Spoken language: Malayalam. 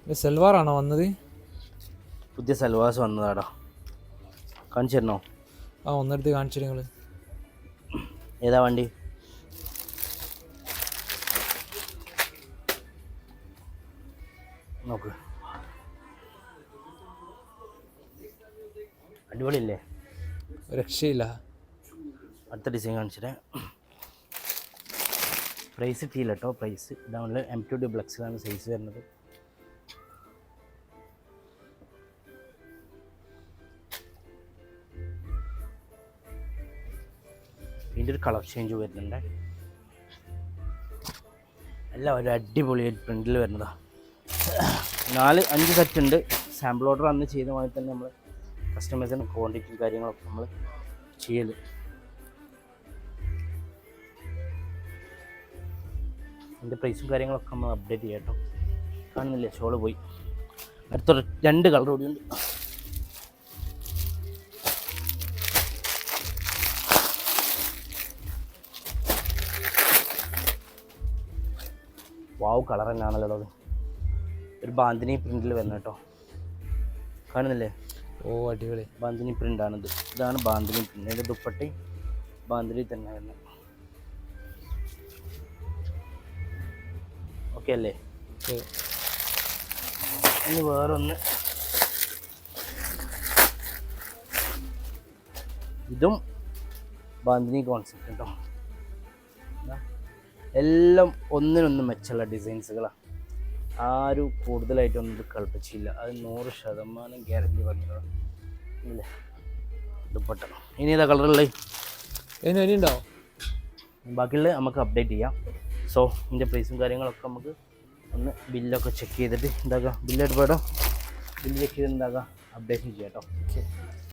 ഇത് സെൽവാറാണോ വന്നത്? പുതിയ സൽവാസ് വന്നതാടാ. കാണിച്ചു തരണോ? ആ, ഒന്നെടുത്ത് കാണിച്ചു നിങ്ങൾ. ഏതാ വണ്ടി? നോക്ക്, അടിപൊളിയല്ലേ? രക്ഷയില്ല. അടുത്ത ഡിസൈൻ കാണിച്ചിട്ട് പ്രൈസ് ഇട്ടില്ല കേട്ടോ. പ്രൈസ് ഇതാണുള്ള M2 ഡ്യൂപ്ലക്സിലാണ് സൈസ് വരുന്നത്. ഇതിൻ്റെ ഒരു കളർ ചേഞ്ച് വരുന്നുണ്ട്. എല്ലാം ഒരു അടിപൊളി പ്രിൻറ്റിൽ വരുന്നതാണ്. 4-5 സെറ്റ് ഉണ്ട്. സാമ്പിൾ ഓർഡർ അന്ന് ചെയ്ത പോലെ തന്നെ നമ്മൾ കസ്റ്റമേഴ്സിന് ക്വാണ്ടിറ്റിയും കാര്യങ്ങളൊക്കെ നമ്മൾ ചെയ്യൽ. അതിൻ്റെ പ്രൈസും കാര്യങ്ങളൊക്കെ നമ്മൾ അപ്ഡേറ്റ് ചെയ്യാം കേട്ടോ. കാണുന്നില്ലേ, ഷോള് പോയി. അടുത്ത 2 കളർ കൂടിയുണ്ട്. വാവ്, കളർ തന്നെയാണല്ലോ അത്. ഒരു ബാന്തിനി പ്രിൻറ്റിൽ വരുന്നത് കേട്ടോ. കാണുന്നില്ലേ? ഓ, അടിപൊളി ബാന്തിനി പ്രിൻ്റാണിത്. ഇതാണ് ബാന്തിനി പ്രിൻ്റ്. അതിൻ്റെ ദുപ്പട്ടി ബാന്തിനി തന്നെ വരുന്നത്. ഓക്കെ അല്ലേ? ഇനി വേറൊന്ന്, ഇതും ബാന്തിനി കോൺസെപ്റ്റ് കേട്ടോ. എല്ലാം ഒന്നിനൊന്ന് മെച്ചമുള്ള ഡിസൈൻസുകളാണ്. ആരും കൂടുതലായിട്ടൊന്നും ഇത് കളിപ്പിച്ചില്ല. അത് 100% ഗ്യാരണ്ടി പറഞ്ഞതാണ്. ഇല്ലേ ദുപ്പട്ട. ഇനി ഏതാ കളറുള്ളത്? ഇനിയുണ്ടോ? ബാക്കിയുള്ള നമുക്ക് അപ്ഡേറ്റ് ചെയ്യാം. സോ ഇതിൻ്റെ പ്രൈസും കാര്യങ്ങളൊക്കെ നമുക്ക് ഒന്ന് ബില്ലൊക്കെ ചെക്ക് ചെയ്തിട്ട് എന്താക്കാം, ബില്ലെടുത്ത് പോയിട്ടോ. ബില്ല് ചെക്ക് ചെയ്തിട്ട് എന്താക്കാം, അപ്ഡേഷൻ ചെയ്യാം കേട്ടോ. ഓക്കെ.